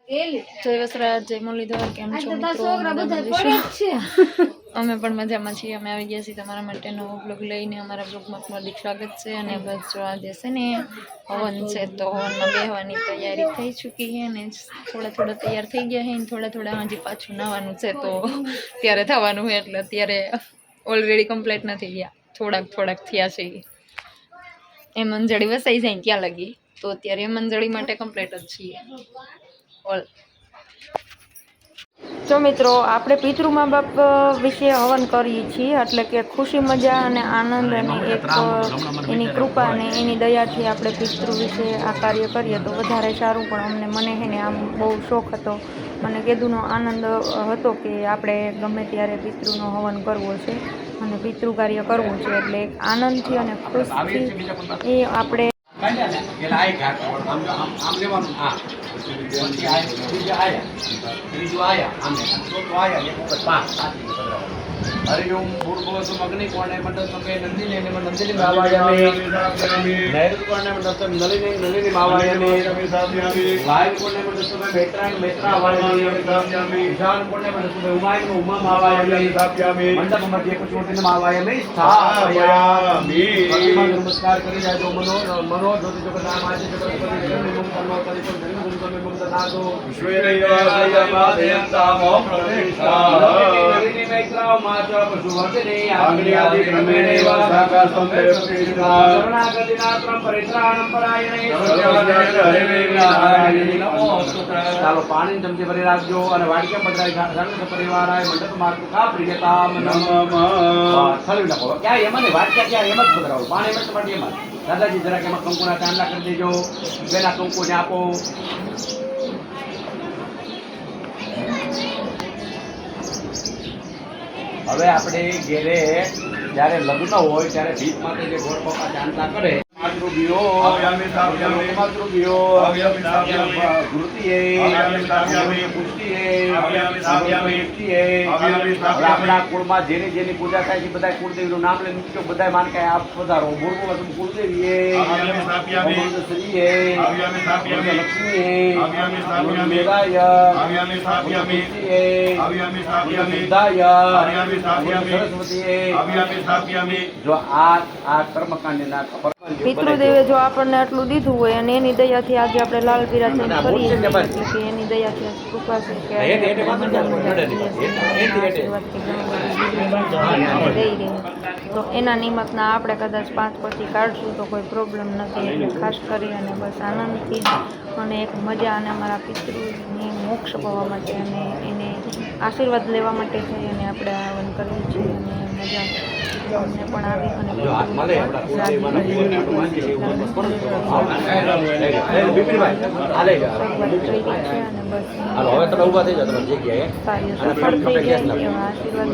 જય વસરાજ, જય મુરલીધર. કેમ છો મિત્રો? અમે પણ મજામાં છીએ. અમે આવી ગયા છીએ તમારા માટે નવો બ્લોગ લઈને. અમારા બ્લોગમાં હાર્દિક સ્વાગત છે. અને બસ જો આજે છે ને હવન છે, તો હવનમાં બેહવાની તૈયારી થઈ ચૂકી છે ને થોડા તૈયાર થઈ ગયા છે ને થોડા હજી પાછું નાવાનું છે, તો ત્યારે થવાનું છે. એટલે અત્યારે ઓલરેડી કમ્પ્લીટ નથી ગયા, થોડાક થયા છે. એ મંજળી વસાઈ જાય ત્યાં લગી, તો અત્યારે એ મંજળી માટે કમ્પ્લીટ જ છીએ. જો મિત્રો, આપણે પિતૃ મા બાપ વિશે હવન કરીએ છીએ, એટલે કે ખુશી મજા અને આનંદ અને એક એની કૃપા અને એની દયાથી આપણે પિતૃ વિશે આ કાર્ય કરીએ તો વધારે સારું. પણ મને હે ને આમ બહુ શોખ હતો, મને કેદુનો આનંદ હતો કે આપણે ગમે ત્યારે પિતૃનો હવન કરવો છે અને પિતૃ કાર્ય કરવું છે. એટલે એક આનંદથી અને ખુશથી એ આપણે हरिओम भूर्भुवस्सुः अग्निकोणे मंडलस्मे नंदिनी नंदिनी भावायामि नैऋतकोणे मंडलस्मे नलिनी भावायामि वायुकोणे मंडलस्मे मेत्रावायामि ईशानकोणे मंडलस्मे उमा भावायामि मंडप मध्ये कुचोटिन भावायामि स्थापयामि। नमस्कार करी जाओ मनो ज्योति जगन्नाथ माते जगन्नाथ नमो तरितो जन्म नादो ईश्वरैवायमादयन्ता मोह प्रतिष्ठा नलिनी मैत्राव माता पशुवर्धिनी आग्नेयादि क्रमेणैव साकास्तं देवकृष्णा शरणागतिनात्रं परित्राणं परायणे ચાલો પાણી ચમચી ભરી રાખજો અને વાડકે પધરાઈ સંત પરિવારાય મંડપ માતુકા પ્રિયતામ નમઃ થળી નાખો. ક્યાં એમાં ને વાડકા ક્યાં એમ જ પધરાવો, પાણી એમ જ એમાં. દાદાજી જરાક એમાં કંકુના ચાંદલા કરી દેજો, બેના કંકુને આપો. હવે આપણે ઘેરે જ્યારે લગ્ન હોય ત્યારે ભીત માટે જે ગોળ પપ્પા ચાંદલા કરે માતૃભીઓ આપણા કુળમાં જેની પૂજા થાય છે બધા કુળદેવીનું નામ લઈને બધા માન કે આપ પધારો. ભૂર્ભુવસ્સુઃ કુળદેવીએ શ્રીએ લક્ષ્મીએ મેરાય જો આ કર્મકાંડના પિતૃદેવે જો આપણને આટલું દીધું હોય અને એની દયાથી આજે આપણે લાલ પીરાચન કરીએ છીએ, એટલે કે એની દયાથી કૃપા છે કે તો એના નિમિત્તના આપણે કદાચ 5 પછી કાઢશું તો કોઈ પ્રોબ્લેમ નથી. એટલે ખાસ કરી અને બસ આનંદથી અને એક મજા અને અમારા પિતૃને મોક્ષ પામવા માટે અને એને આશીર્વાદ લેવા માટે થઈ અને આપણે હવન કરીએ છીએ. અને મજા અમને પણ આવી અને આશીર્વાદ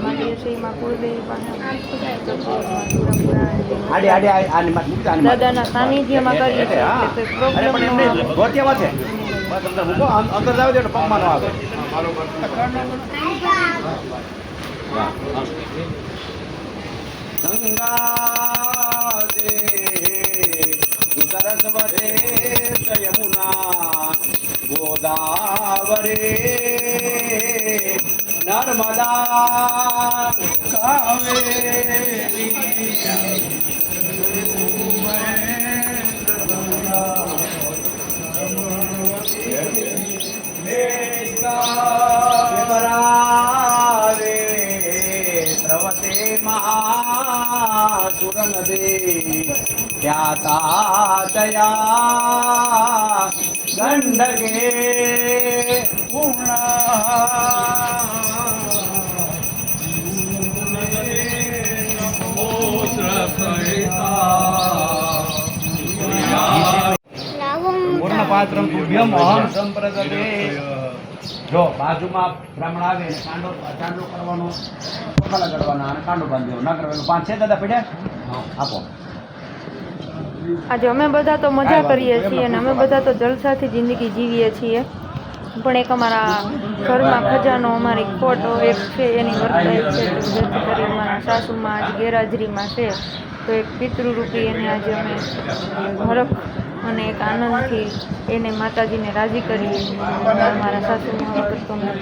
માંગીએ છીએ એમાં કુળદેવી દાદાના સાનિધ્યમાં કરીએ છીએ. અંદર જાવ દે પગમાં ન આવે. ગંગાદે સરસ્વતે યમુના ગોદાવરે નર્મદા કાવેરી પ્રવતે મહાસુરનદે ખ્યાતા દયા ગંડગે પૂર્ણપાત્રમ તુભ્યમ અહમ સંપ્રદતે. જો બાજુમાં બ્રાહ્મણ આવે ને ચાંદલો કરવાનો, પગલા કરવાના અને કાંડો બાંધી દેવાનો. ના કરવાનું 5 છે દાદા પડ્યા આપો. આજે અમે બધા તો મજા કરીએ છીએ અને અમે બધા તો જલસાથી જિંદગી જીવીએ છીએ, પણ એક અમારા ઘરમાં ખજાનો અમારી ફોટો એક છે એની વર્તાય છે, જેથી કરી અમારા સાસુમાં આજ ગેરહાજરીમાં છે, તો એક પિતૃરૂપી એને આજે અમે હરખ અને એક આનંદથી એને માતાજીને રાજી કરીએ. મારા સાસુમાં વખત તો અમને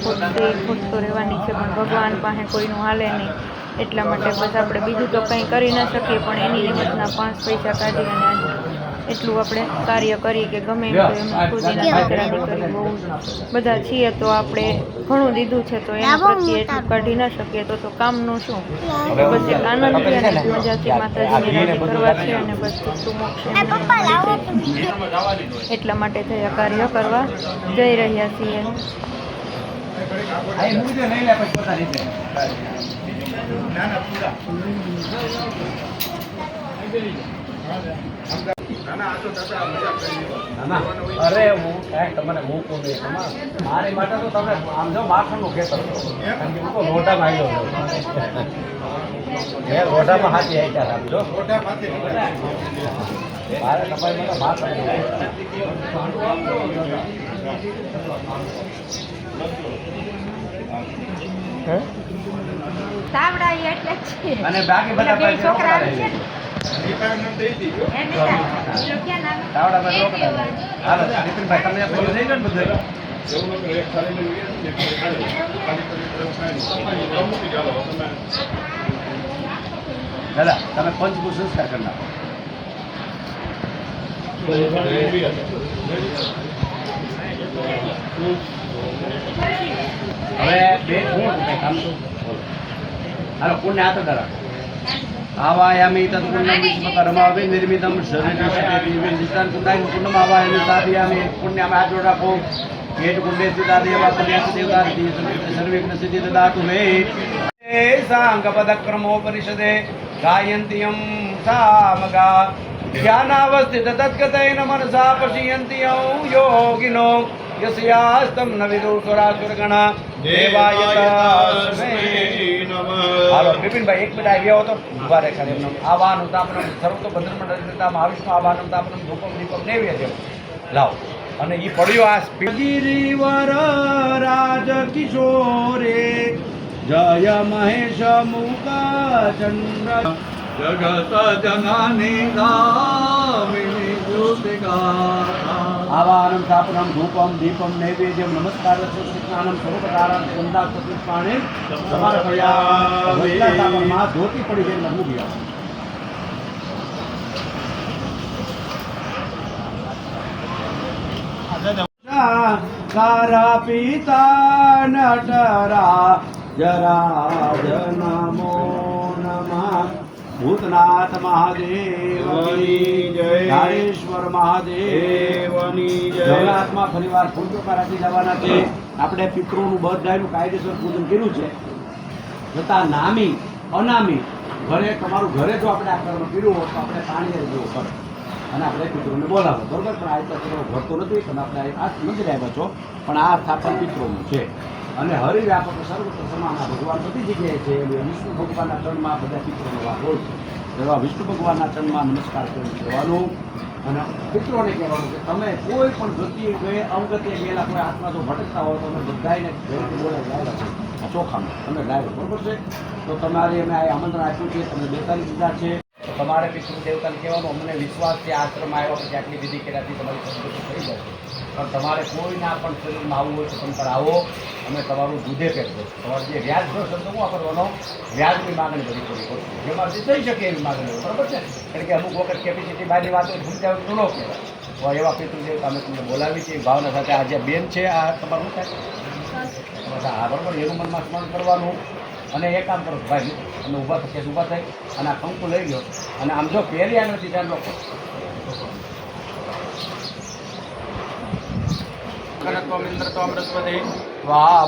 ખોટ તો રહેવાની છે, પણ ભગવાન પાસે કોઈનું હાલે નહીં, એટલા માટે બસ આપણે બીજું તો કંઈ કરી ના શકીએ, પણ એની નિમિત્તના 5 પૈસા કાઢી અને એટલું આપણે કાર્ય કરી કે ગમે એમ તો એમને ખુદીના દીકરા દીકરી બહુ બધા છીએ તો આપણે ઘણું દીધું છે, તો એના પ્રત્યે એટલું કાઢી ના શકીએ તો કામનું શું. બસ એક આનંદથી અને મજાથી માતાજીને રાજી કરવા છે અને બસ તું મોક્ષ એટલા માટે થયા કાર્ય કરવા જઈ રહ્યા છીએ. અરે હું કાંઈ તમને મૂકું નહીં, મારી માટે તો તમે આમ જો માખણનું ખેતર છો, કારણ કે હું તો લોઢામાં આવ્યો મેં લોઢામાં હાથી આવ્યા આમ જો મારે તમારી માટે માખણ અને બાકી બધા છોકરા દાદા તમે પંચભૂ સંસ્કાર કરી નાખો. હવે બે કામ હાલો પુણ્ય હાથ ધરા આવાયામી તત્પુણ્યમ વિશ્વકર્માવે નિર્મિતમ શરીરસ્થાન કુંડાઈ પુણ્યમ આવાયામી સ્થાપયામી પુણ્યમ હાથ જોડ રાખો. પેટ કુંડે સીતા દેવા પુણ્ય દેવતા સર્વિઘ્ન સિદ્ધિ દદાતુ મે સાંગપદક્રમો પરિષદે ગાયંતિયમ સામગા જ્ઞાનાવસ્થિત તત્કતૈન મનસા પશ્યંતિયં યોગિનો યસ્યાસ્તમ ન વિદુષુરાસુરગણા દેવાય તસ્મૈ નમઃ. હાલો બિપિનભાઈ એક મિનિટ આવ્યા હો તો ઉભા રહે ખાલી એમને આવાહન તાપનમ સર્વ ભદ્ર મંડળ મહાવિષ્ણુ આવાહન તાપનમ ધૂપમ દીપમ નૈવેદ્યમ લાવ અને એ પડ્યો આ ગિરિવર રાજ કિશોરે જય મહેશ મુકા ચંદ્ર જગત જનની દામિની જ્યોતિકા આવાહનમ સ્થાપનમ ધૂપમ દીપમ નૈવેદ્યમ નમસ્કાર સ્નાનમ સર્વકારામ ચંદા સતીષ્પાણે સમર્પયા વૈલા સ્થાપનમાં ધોતી પડી ગઈ એટલે મૂકી કારા પિતા નટરા જરા નમો નમઃ. ભૂતનાથ મહાદેવની જય, ધારેશ્વર મહાદેવની જય. જગન્નાથમાં ફરીવાર ફૂલચોખા રાખી જવાના છે. આપણે પિતૃનું બધાયનું કાયદેસર પૂજન કર્યું છે, છતાં નામી અનામી ઘરે તમારું ઘરે જો આપણે આ કર્મ કર્યું હોય તો આપણે પાણી જેવું કરો અને આપણે પિતૃને બોલાવો, બરોબર. પણ આ તમારો ઘર તો નથી, પણ આપણે આ મંદિર આવ્યા છો, પણ આ સ્થાપન પિતૃનું છે. અને હરિવ્યાપક સર્વત્ર સમાના ભગવાન બધી જગ્યાએ છે. વિષ્ણુ ભગવાનના ચરણમાં બધા પિતૃનો વાસ હોય છે. એવા વિષ્ણુ ભગવાનના ચરણમાં નમસ્કાર કરી કહેવાનું અને પિતૃને કહેવાનું કે તમે કોઈ પણ ગતિએ ગયે અવગતિએ ગયેલા કોઈ આત્મા જો ભટકતા હોય તો અમે બધાને ઘરેથી બોલાવી લાવ્યા છે આ ચોખામાં તમે લાવ્યો, બરોબર છે. તો તમારે અમે આ આમંત્રણ આપ્યું છે, તમને 42 દીધા છે. તો તમારે પિતૃ દેવતાને કહેવાનું અમને વિશ્વાસ છે આશ્રમ આવ્યા પછી આટલી વિધિ કર્યાથી તમારી સંસ્કૃતિ થઈ જશે, પણ તમારે કોઈના પણ શરીરમાં આવવું હોય તો તમે આવો, અમે તમારું દૂધે પહેરજો. તમારે જે વ્યાજ જો શબ્દ શું વાપરવાનો, વ્યાજની માગણી બધી પૂરી કરશું, જેમાંથી થઈ શકે એવી માગણી, બરાબર છે. કારણ કે અમુક વખત કેપેસિટી બહારની વાતો ભૂલતા હોય તો ન કહેવાય. તો એવા પિતૃદેવતા અમે તમને બોલાવી છે ભાવના સાથે. આ જે બેન છે આ તમારું શું થાય હા બરાબર, એનું મનમાં સ્મરણ કરવાનું. અને એ કામ કરો ભાઈ અમે ઊભા થશે ઊભા થઈ અને આ કંકુ લઈ ગયો અને આમ જો પહેલી આગળથી ધ્યાન રાખો.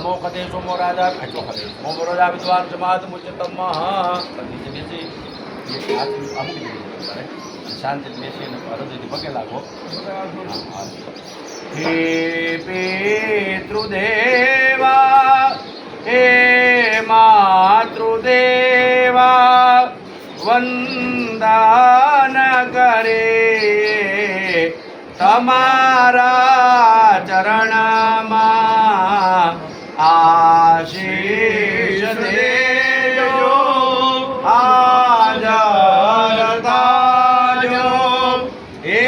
મોકદે સોમો રાજા મોમો રાજા વિદ્વાન સમાજ મુચતમ શાંતિ બેસીને હૃદયથી પગે લાગો. હે પિતૃદેવા હે માતૃદેવા વંદન કરે તમારા ચરણમાં આશીષ દેજો હાજર તાજો. હે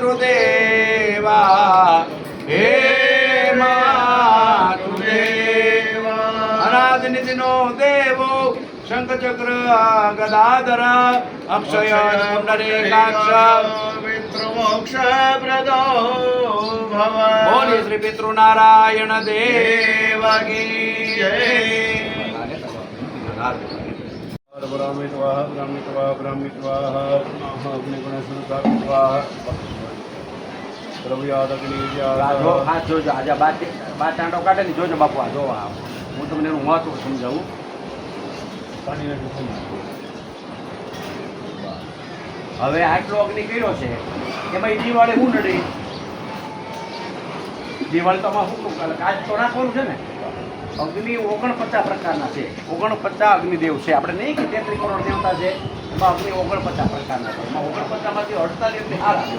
પિતૃદેવા હે માતુદેવા અનાદ નિધિનો દેવો શંખ ચક્ર ગદાધર અક્ષય પુંડરીકાક્ષ મોક્ષ પ્રદો ભવ બોલી શ્રી પિતૃનારાયણ દેવ કી જય બ્રાહ્મિત્વાહ બ્રાહ્મિત્વાહ બ્રાહ્મિત્વાહ અગ્નિગુણસંકામિત્વાહ જો હાથ જોજો આજે બાદ ચાંટો કાઢે ને જોજો બાપુ આ જોવા હું તમને એનું મહત્વ સમજાવું હવે આટલો અગ્નિ કર્યો છે એમાં એ દિવાળી હું નડી દિવાળી તો આમાં શું કાચ તો રાખવાનું છે ને અગ્નિ 49 પ્રકારના છે 49 અગ્નિદેવ છે આપણે નહીં કે 33 કરોડ દેવતા છે એમાં અગ્નિ 49 પ્રકારના છે એમાં 49 માંથી 48 અગ્નિ હારા છે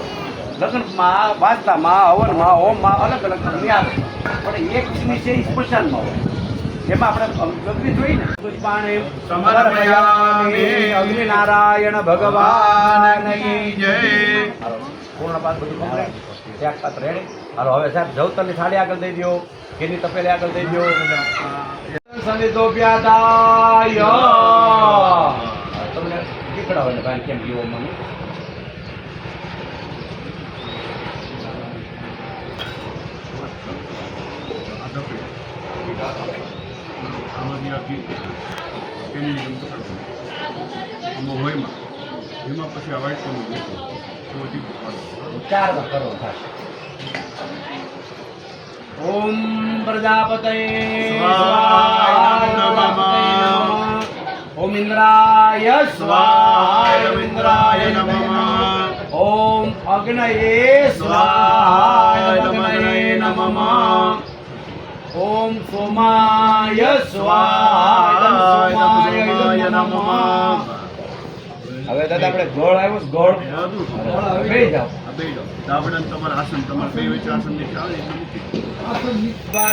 લગ્નમાં વાંચતામાં હવનમાં હોમમાં અલગ અલગ અગ્નિ આવે પણ એક અગ્નિ છે એ સ્મશાનમાં હોય એમાં આપણે અગ્નિ જોઈ ને પાણી સમર્પયામિ અગ્નિ નારાયણ ભગવાન કી જય પૂર્ણ પાત બધું કમ્પ્લીટ ત્યાગ પાત્ર રેડી હાલો હવે સાહેબ જવતરની થાળી આગળ દઈ દો કેની તપેલી આગળ દઈ દો સંદિતો પ્યાદાય તમને શીખડાવો ને ભાઈ કેમ જીવો મને આમાંથી આખી એની હોયમાં એમાં પછી આ વાઇટ કોનું બેઠું તો ચાર વાર કરો થશે ઓમ પ્રજાપતય સ્વાહાય નમઃ. ઓમ ઇન્દ્રાય સ્વાહાય ઇન્દ્રાય નમઃ. ઓમ અગ્નયે સ્વાહાય અગ્નયે નમઃ ઓમ સોમાય સ્વાહાય સોમાય નમઃ હવે દાદા આપણે ગોળ આવ્યો છે, ગોળ બેસી જાઓ દાવડન તમારા આસન તમારા બે વચ્ચે આસન નીચે આવે એટલે મૂકી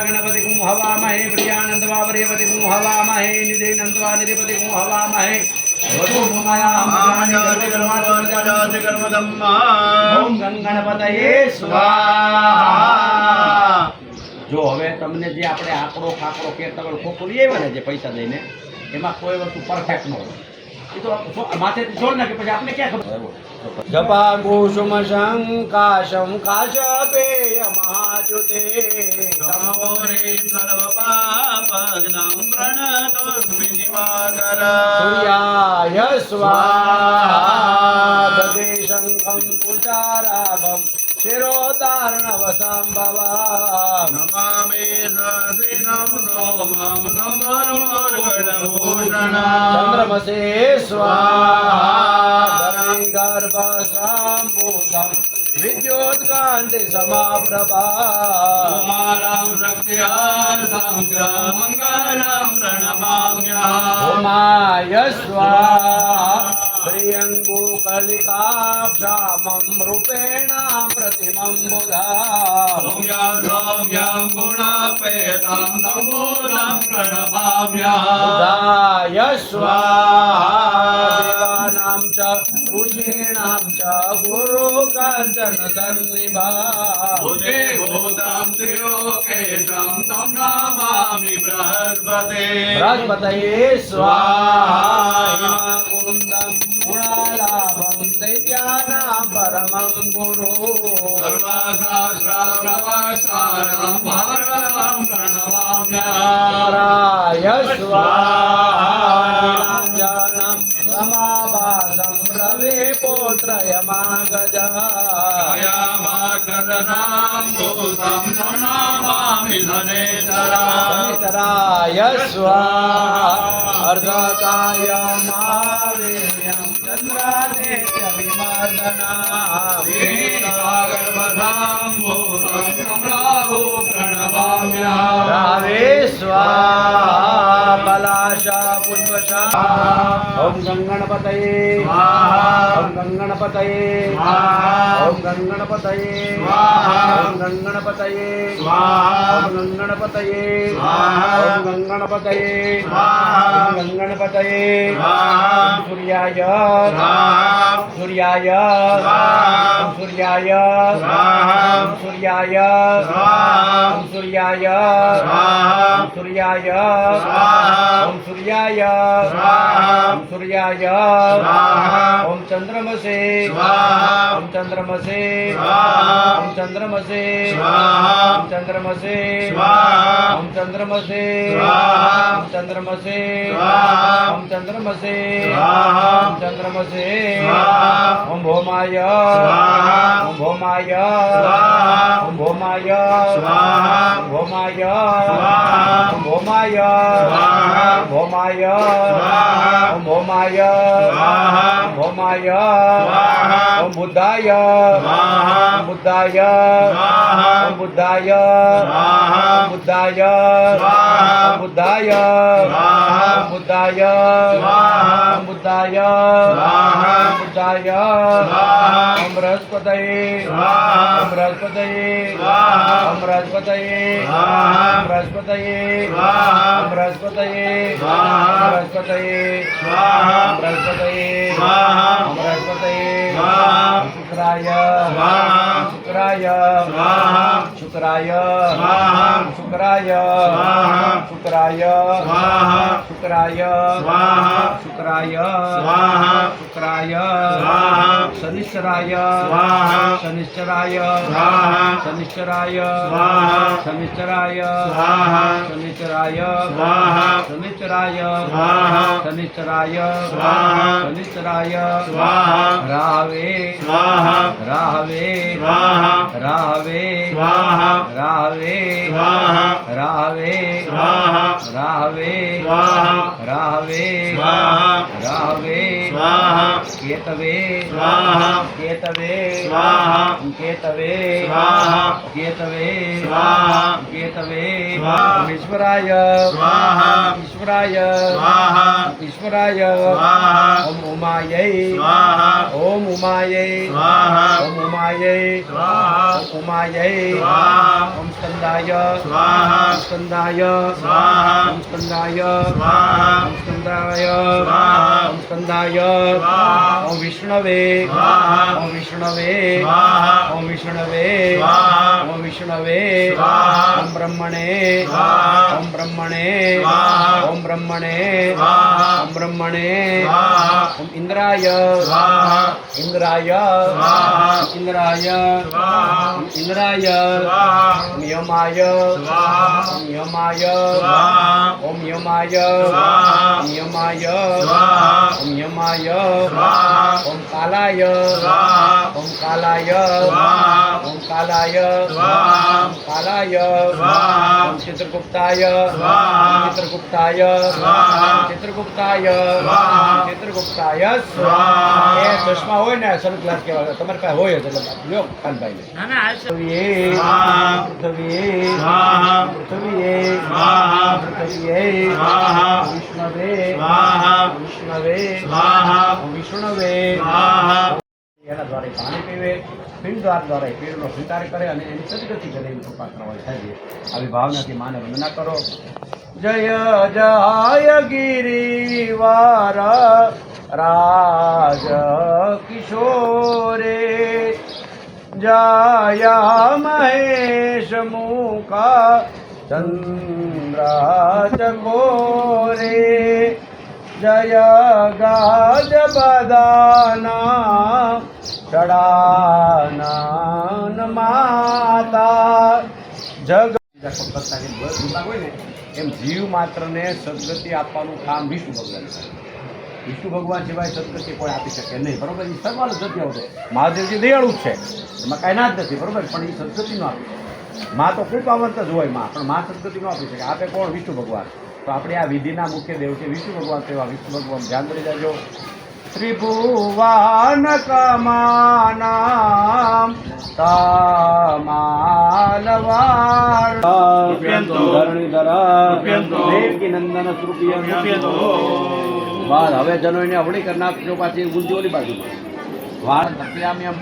ગણપતિ કું હવામહે પ્રિયાનંદ વાવરેવતિ કું હવામહે નિધિનંદવા નિધિપતિ કું હવામહે ઓમ ગણપતયે સ્વાહા જો હવે તમને જે આપણે આંકડો ખાકડો કેતા ખોખું લઈ આવ્યા ને જે પૈસા દઈને એમાં કોઈ વસ્તુ પરફેક્ટ ન હોય એ તો માથેથી છોડ નાખે પછી આપણે ક્યાં ખબર જપા કુસુમ શંકાશમ કાશપેય મહાજુતે સૂર્યાય સ્વાહા દદે શંખમ પુચારાભમ શિરોતાર્ણવ સંભવા ચંદ્રમસે સ્વાહા ગર્ભ સંભૂતમ વિદ્યોત્કાંતિ સમાપ્રભા ઓમાય સ્વાહા પ્રિયંગુ કલિકાક્ષામમ રૂપેણ પ્રતિમં બુધા બુધાય સ્વાહા દેવાનાં ચ ઋષીણાં ચ ગુરુ કાંચન સન્નિભા બૃહસ્પતયે સ્વાહા કુંદમ ગુણાલાભમ દૈત્યાનાં પરમં ગુરુ રાય સ્વાહા નીલાંજનમ સમાભાસમ રવે પોત્રયમાગજા શનિચરાય સ્વાહા અર્ધકાય મહાવીર્યં ચંદ્રાદેત્ય વિમર્દના રાવે સ્વાહા પલાશા પુષ્પશા ઓમ ગંગા ગણપતયે સ્વાહા. ઓમ ગણપતયે સ્વાહા. ઓમ ગણપતયે સ્વાહા. ઓમ ગણપતયે સ્વાહા. ઓમ ગણપતયે સ્વાહા. ઓમ ગણપતયે સ્વાહા. ઓમ ગણપતયે સ્વાહા. ઓમ સૂર્યાય સ્વાહા. સૂર્યાય સ્વાહા. ઓમ સૂર્યાય સ્વાહા. ઓમ સૂર્યાય સ્વાહા. ઓમ સૂર્યાય સ્વાહા. ઓમ સૂર્યાય સ્વાહા. ઓમ સૂર્યાય સ્વાહા. ઓમ સૂર્યાય સ્વાહા. ઓમ ચંદ્રમસે સ્વાહા. ઓમ ચંદ્રમસે સ્વાહા. ઓમ ચંદ્રમસે સ્વાહા. ઓમ ચંદ્રમસે સ્વાહા. ઓમ ચંદ્રમસે સ્વાહા. ઓમ ચંદ્રમસે સ્વાહા. ઓમ ચંદ્રમસે સ્વાહા. ઓમ ચંદ્રમસે સ્વાહા. ઓમ ભૌમાય સ્વાહા. ઓમ ભૌમાય સ્વાહા. ઓમ ભૌમાય સ્વાહા. ઓમ ભૌમાય સ્વાહા. ઓમ ભૌમાય સ્વાહા. ઓમ ભૌમાય સ્વાહા. ઓમ ભૌમાય સ્વાહા. ઓમ ભૌમાય સ્વાહા. ઓમ બુદ્ધાય સ્વાહા. ઓમ બુદ્ધાય સ્વાહા. ઓમ બુદ્ધાય સ્વાહા. ઓમ બુદ્ધાય સ્વાહા. ઓમ બુદ્ધાય સ્વાહા. ઓમ બુદ્ધાય સ્વાહા. ઓમ બુદ્ધાય સ્વાહા. ઓમ બુદ્ધાય સ્વાહા. ઓમ બૃહસ્પતયે સ્વાહા. ઓમ બૃહસ્પતયે સ્વાહા. ઓમ બૃહસ્પતયે સ્વાહા. ઓમ બૃહસ્પતયે સ્વાહા. ઓમ બૃહસ્પતયે સ્વાહા. ઓમ બૃહસ્પતયે સ્વાહા. ઓમ બૃહસ્પતયે સ્વાહા. ઓમ બૃહસ્પતયે સ્વાહા. શુક્રાય સ્વાહા. શુક્રાય સ્વાહા. શુક્રાય સ્વાહા. શુક્રાય સ્વાહા. શુક્રાય સ્વાહા. શુક્રાય સ્વાહા. શુક્રાય સ્વાહા. શુક્રાય સ્વાહા. શનિશ્ચરાય સ્વાહા. શનિશ્ચરાય સ્વાહા. શનિશ્ચરાય સ્વાહા. શનિશ્ચરાય સ્વાહા. શનિશ્ચરાય સ્વાહા. શનિશ્ચરાય સ્વાહા. શનિશ્ચરાય સ્વાહા. શનિશ્ચરાય સ્વાહા. રાહવે સ્વાહા. રાહવે સ્વાહા. રાહવે સ્વાહા. રાહવે સ્વાહા. રાહવે સ્વાહા. રાહવે સ્વાહા. રાહવે સ્વાહા. રાહવે સ્વાહા. કેતવે સ્વાહા. કેતવે સ્વાહા. કેતવે સ્વાહા. કેતવે સ્વાહા. કેતવે સ્વાહા. ઈશ્વરાય સ્વાહા. ઈશ્વરાય સ્વાહા. ઈશ્વરાય સ્વાહા. ઓમ ઉમાયૈ સ્વાહા. ઓમ ઉમાયૈ સ્વાહા. ઓમ ઉમાયૈ સ્વાહા. ઓમ ઉમાયૈ સ્વાહા. ઓમ સ્કંદાય સ્વાહા. ઓમ સ્કંદાય સ્વાહા. ઓમ સ્કંદાય સ્વાહા. ઓમ સ્કંદાય સ્વાહા. ઓમ સ્કંદાય સ્વાહા. ઓમ વિષ્ણવે સ્વાહા. ઓમ વિષ્ણવે સ્વાહા. ઓમ વિષ્ણવે સ્વાહા. ઓમ વિષ્ણવે સ્વાહા. ઓમ બ્રહ્મણે સ્વાહા. ઓમ બ્રહ્મણે સ્વાહા. ઓમ બ્રહ્મણે સ્વાહા. ઓમ બ્રહ્મણે સ્વાહા. ઓમ ઇન્દ્રાય સ્વાહા. ઇન્દ્રાય સ્વાહા. ઇન્દ્રાય સ્વાહા. ઓમ ઇન્દ્રાય સ્વાહા. ઓમ યમાય સ્વાહા. ઓમ યમાય સ્વાહા. ઓમ યમાય સ્વાહા. ઓમ યમાય સ્વાહા. ઓમ યમાય સ્વાહા. ઓમ કાલાય સ્વાહા. ઓમ કાલાય સ્વાહા. ઓમ કાલાય સ્વાહા. ઓમ કાલાય સ્વાહા. ઓમ ચિત્રગુપ્તાય સ્વાહા. ચિત્રગુપ્તાય સ્વાહા. ચિત્રગુપ્તાય સ્વાહા. ચિત્રગુપ્તાય સ્વાહા. એ ચશ્મા હોય ને સન ગ્લાસ કહેવાય તમારી પાસે હોય જ એટલે લ્યો કાનભાઈ પૃથ્વીએ સ્વાહા. પૃથ્વીએ સ્વાહા. પૃથ્વીએ સ્વાહા. પૃથ્વીએ સ્વાહા. વિષ્ણવે સ્વાહા. વિષ્ણવે સ્વાહા. વિષ્ણવે સ્વાહા. એના દ્વારા પાણી પીવે પિંડ દ્વારા પીડનો સ્વીકાર કરે અને એની સદગતિ કરે એવી કૃપા કરવા થાય આવી ભાવનાથી માને વંદના કરો. જય જય ગિરિવાર રાજ કિશોરે જય મહેશ મુખા ચંદ્રાચકોરે જય ગાજ બદાના ષડાનન માતા જગ કરતા જેમ વિભાગ હોય ને એમ જીવ માત્રને સદગતિ આપવાનું કામ વિષ્ણુ ભગવાન કરે. વિષ્ણુ ભગવાન સિવાય સદગતિ કોઈ આપી શકે નહીં, બરોબર. એ સર્વાલ જ નથી આવતો. મહાદેવજી દયાળુ જ છે, એમાં કાંઈ ના જ નથી, બરોબર. પણ એ સદગતિ ન આપી શકે. માં તો કૃપાવંત જ હોય માં, પણ માં સદગતિ ન આપી શકે. આપે કોણ? વિષ્ણુ ભગવાન. તો આપણે આ વિધિના મુખ્ય દેવ છે વિષ્ણુ ભગવાન. તેવા વિષ્ણુ ભગવાન ધ્યાન કરી જાજો. ત્રિભુવન કમાનામ તામાલવાર રૂપિયંતો. દેવકી નંદન રૂપિયંતો. બાદ હવે જનો એને અવળી કરી નાખજો પાછી ગુંજી ઓલી બાજુમાં વાર તર્પયામ્યહમ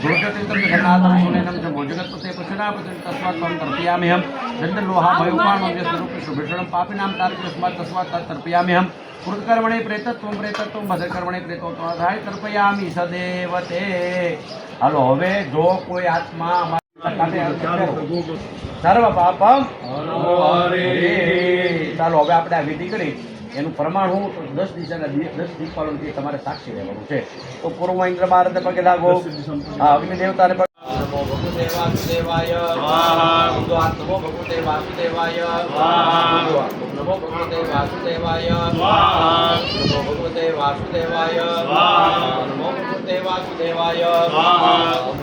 ધૂર્જતિતમ જગન્નાથમ સુનેનમ જ મોજગતપતે પશુનાપતે તસ્માત્ ત્વં તર્પયામ્યહમ દંડલોહા ભયોપાણમ યસ્વરૂપ શુભેષણમ પાપિનામ તારકસ્માत् તસ્માત્ તत् તર્પયામ્યહમ કૃતકર્મણે પ્રેતત્વં પ્રેતત્વં ભદ્રકર્મણે પ્રેતોત્વાધાય તર્પયામિ સદેવ તે. હાલો હવે જો કોઈ આત્મા સર્વ પાપમ ચાલો હવે આપણે આ વિધિ કરી એનું પ્રમાણ હું 10 દિશાના 10 દીપાવલી તમારે સાક્ષી રહેવાનું છે. તો પૂર્વ ઇન્દ્ર મહારાજને પગે લાગો. હા અગ્નિ દેવતાને પગે નમો ભગવતે વાસુદેવાય નમો ભગવતે વાસુદેવાય નમો ભગવતે વાસુદેવાય નમો ભગવતે વાસુદેવાય નમો ભગવતે વાસુદેવાય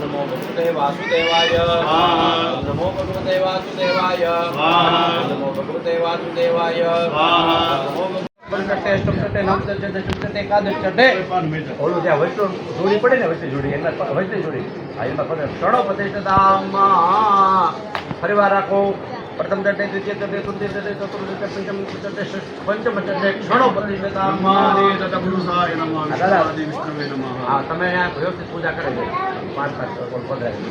નમો ભગવતે વાસુદેવાય નમો ભગવતે વાસુદેવાય નમો ભગવતે વાસુદેવાય નમો ઓલું જ્યાં વચ્ચે જોડી પડે ને વચ્ચે જોડી એમાં વચ્ચે જોડી હા એમાં ક્ષણો પ્રતિષ્ઠતામાં ફરીવાર રાખો. પ્રથમ ચટે દ્વિતીય ચટે તૃતીય ચટે ચતુર્થ ચટે પંચમ ચટે પંચમ ચટે ક્ષણો પ્રતિષ્ઠતામાં. પુરુષાય નમઃ વિષ્ણુપતિ વિષ્ણવે નમઃ. હા તમે અહીંયા વ્યવસ્થિત પૂજા કરી દો. 5 પધરાવી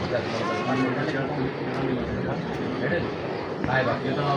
સાહેબ યથા